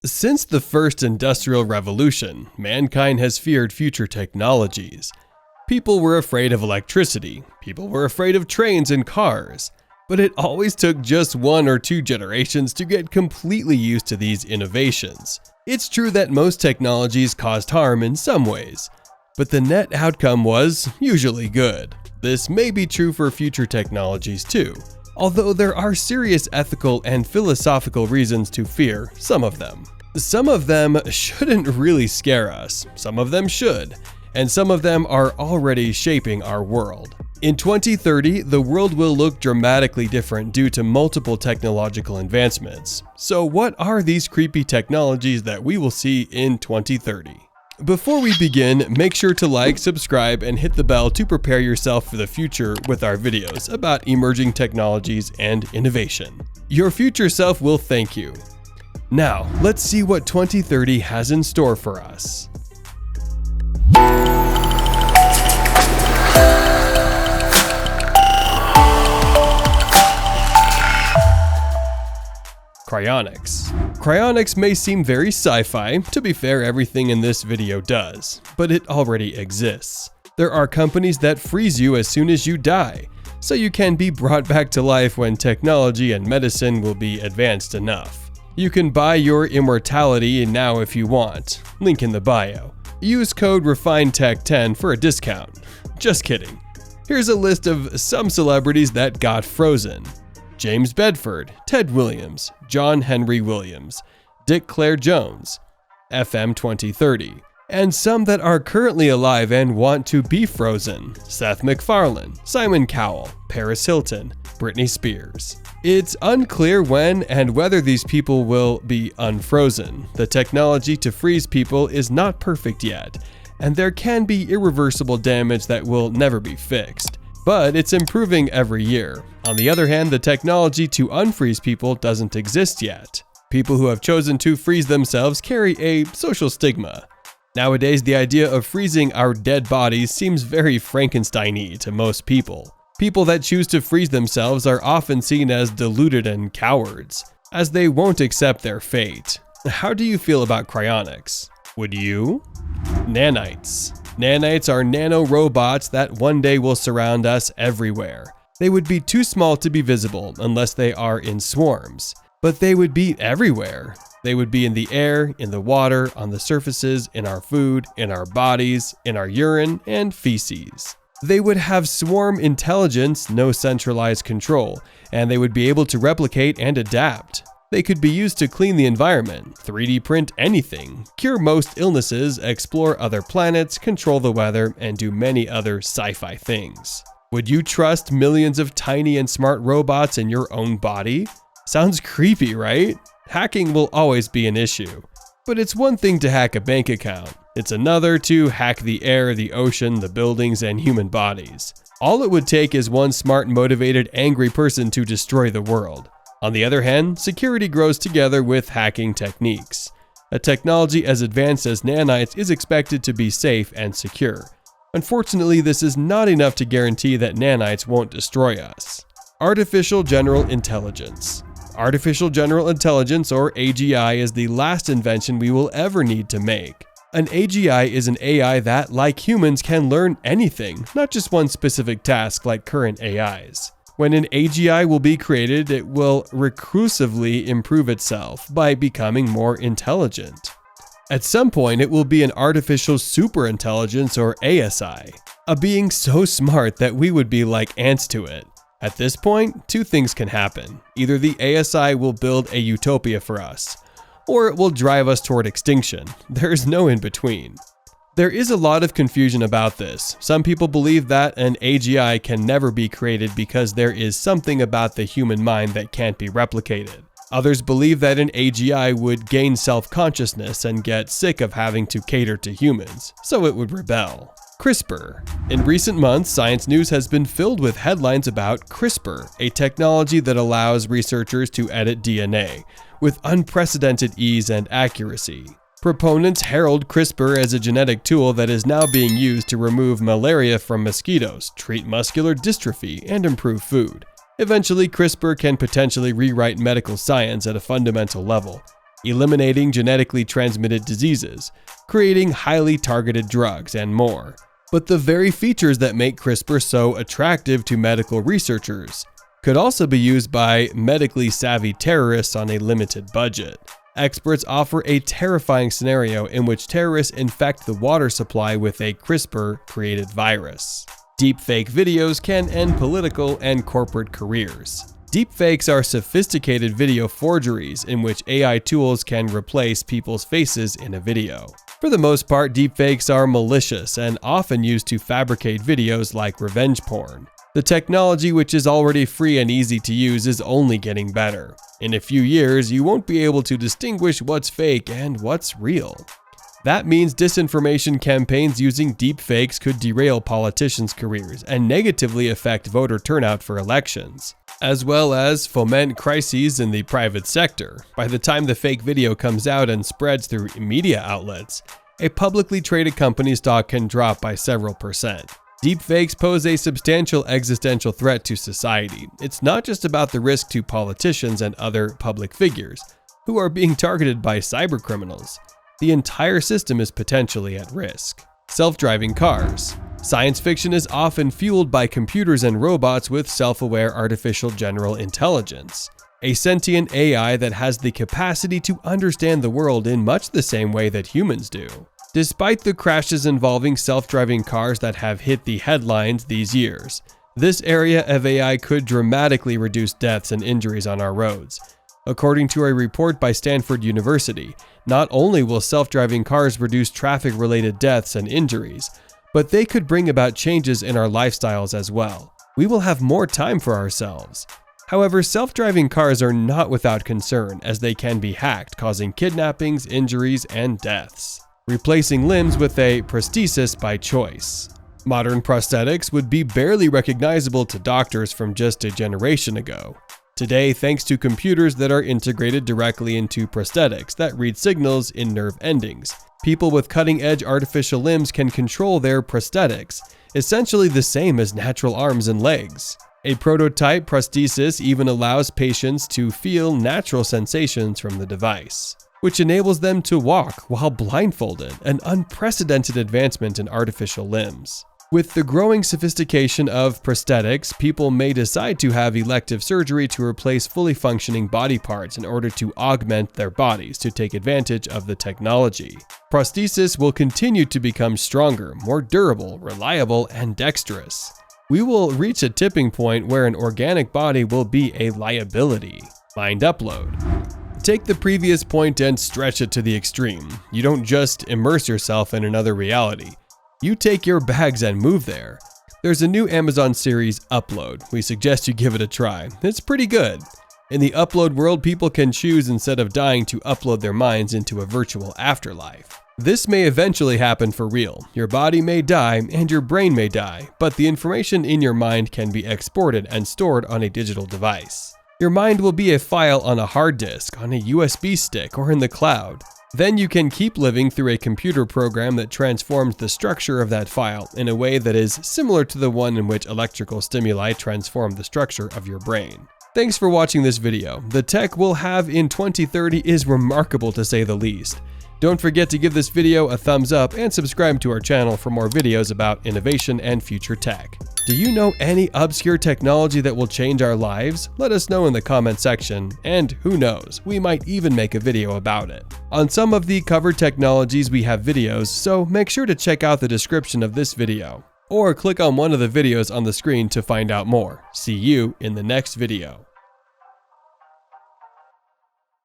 Since the first industrial revolution, mankind has feared future technologies. People were afraid of electricity, people were afraid of trains and cars, but it always took just 1 or 2 generations to get completely used to these innovations. It's true that most technologies caused harm in some ways, but the net outcome was usually good. This may be true for future technologies too, although there are serious ethical and philosophical reasons to fear some of them. Some of them shouldn't really scare us, some of them should, and some of them are already shaping our world. In 2030, the world will look dramatically different due to multiple technological advancements. So what are these creepy technologies that we will see in 2030? Before we begin, make sure to like, subscribe, and hit the bell to prepare yourself for the future with our videos about emerging technologies and innovation. Your future self will thank you. Now, let's see what 2030 has in store for us. Cryonics. Cryonics may seem very sci-fi. To be fair, everything in this video does, but it already exists. There are companies that freeze you as soon as you die, so you can be brought back to life when technology and medicine will be advanced enough. You can buy your immortality now if you want. Link in the bio. Use code REFINETECH10 for a discount. Just kidding. Here's a list of some celebrities that got frozen. James Bedford, Ted Williams, John Henry Williams, Dick Clare Jones, FM 2030, and some that are currently alive and want to be frozen. Seth MacFarlane, Simon Cowell, Paris Hilton, Britney Spears. It's unclear when and whether these people will be unfrozen. The technology to freeze people is not perfect yet, and there can be irreversible damage that will never be fixed. But it's improving every year. On the other hand, the technology to unfreeze people doesn't exist yet. People who have chosen to freeze themselves carry a social stigma. Nowadays, the idea of freezing our dead bodies seems very Frankenstein-y to most people. People that choose to freeze themselves are often seen as deluded and cowards, as they won't accept their fate. How do you feel about cryonics? Would you? Nanites. Nanites are nano-robots that one day will surround us everywhere. They would be too small to be visible unless they are in swarms, but they would be everywhere. They would be in the air, in the water, on the surfaces, in our food, in our bodies, in our urine, and feces. They would have swarm intelligence, no centralized control, and they would be able to replicate and adapt. They could be used to clean the environment, 3D print anything, cure most illnesses, explore other planets, control the weather, and do many other sci-fi things. Would you trust millions of tiny and smart robots in your own body? Sounds creepy, right? Hacking will always be an issue. But it's one thing to hack a bank account. It's another to hack the air, the ocean, the buildings, and human bodies. All it would take is one smart, motivated, angry person to destroy the world. On the other hand, security grows together with hacking techniques. A technology as advanced as nanites is expected to be safe and secure. Unfortunately, this is not enough to guarantee that nanites won't destroy us. Artificial General Intelligence. Artificial General Intelligence, or AGI, is the last invention we will ever need to make. An AGI is an AI that, like humans, can learn anything, not just one specific task like current AIs. When an AGI will be created, it will recursively improve itself by becoming more intelligent. At some point, it will be an artificial superintelligence, or ASI, a being so smart that we would be like ants to it. At this point, 2 things can happen. Either the ASI will build a utopia for us, or it will drive us toward extinction. There is no in between. There is a lot of confusion about this. Some people believe that an AGI can never be created because there is something about the human mind that can't be replicated. Others believe that an AGI would gain self-consciousness and get sick of having to cater to humans, so it would rebel. CRISPR. In recent months, science news has been filled with headlines about CRISPR, a technology that allows researchers to edit DNA with unprecedented ease and accuracy. Proponents herald CRISPR as a genetic tool that is now being used to remove malaria from mosquitoes, treat muscular dystrophy, and improve food. Eventually, CRISPR can potentially rewrite medical science at a fundamental level. eliminating genetically transmitted diseases, creating highly targeted drugs, and more. But the very features that make CRISPR so attractive to medical researchers could also be used by medically savvy terrorists on a limited budget. Experts offer a terrifying scenario in which terrorists infect the water supply with a CRISPR-created virus. Deepfake videos can end political and corporate careers. Deepfakes are sophisticated video forgeries in which AI tools can replace people's faces in a video. For the most part, deepfakes are malicious and often used to fabricate videos like revenge porn. The technology, which is already free and easy to use, is only getting better. In a few years, you won't be able to distinguish what's fake and what's real. That means disinformation campaigns using deepfakes could derail politicians' careers and negatively affect voter turnout for elections, as well as foment crises in the private sector. By the time the fake video comes out and spreads through media outlets, a publicly traded company's stock can drop by several percent. Deepfakes pose a substantial existential threat to society. It's not just about the risk to politicians and other public figures, who are being targeted by cybercriminals. The entire system is potentially at risk. Self-driving cars. Science fiction is often fueled by computers and robots with self-aware artificial general intelligence, a sentient AI that has the capacity to understand the world in much the same way that humans do. Despite the crashes involving self-driving cars that have hit the headlines these years, this area of AI could dramatically reduce deaths and injuries on our roads. According to a report by Stanford University, not only will self-driving cars reduce traffic-related deaths and injuries, but they could bring about changes in our lifestyles as well. We will have more time for ourselves. However, self-driving cars are not without concern, as they can be hacked, causing kidnappings, injuries, and deaths. Replacing limbs with a prosthesis by choice. Modern prosthetics would be barely recognizable to doctors from just a generation ago. Today, thanks to computers that are integrated directly into prosthetics that read signals in nerve endings, people with cutting-edge artificial limbs can control their prosthetics, essentially the same as natural arms and legs. A prototype prosthesis even allows patients to feel natural sensations from the device, which enables them to walk while blindfolded, an unprecedented advancement in artificial limbs. With the growing sophistication of prosthetics, people may decide to have elective surgery to replace fully functioning body parts in order to augment their bodies to take advantage of the technology. Prosthesis will continue to become stronger, more durable, reliable, and dexterous. We will reach a tipping point where an organic body will be a liability. Mind upload. Take the previous point and stretch it to the extreme. You don't just immerse yourself in another reality. You take your bags and move there. There's a new Amazon series, Upload. We suggest you give it a try. It's pretty good. In the Upload world, people can choose instead of dying to upload their minds into a virtual afterlife. This may eventually happen for real. Your body may die and your brain may die, but the information in your mind can be exported and stored on a digital device. Your mind will be a file on a hard disk, on a USB stick, or in the cloud. Then you can keep living through a computer program that transforms the structure of that file in a way that is similar to the one in which electrical stimuli transform the structure of your brain. Thanks for watching this video. The tech we'll have in 2030 is remarkable to say the least. Don't forget to give this video a thumbs up and subscribe to our channel for more videos about innovation and future tech. Do you know any obscure technology that will change our lives? Let us know in the comment section, and who knows, we might even make a video about it. On some of the covered technologies we have videos, so make sure to check out the description of this video, or click on one of the videos on the screen to find out more. See you in the next video.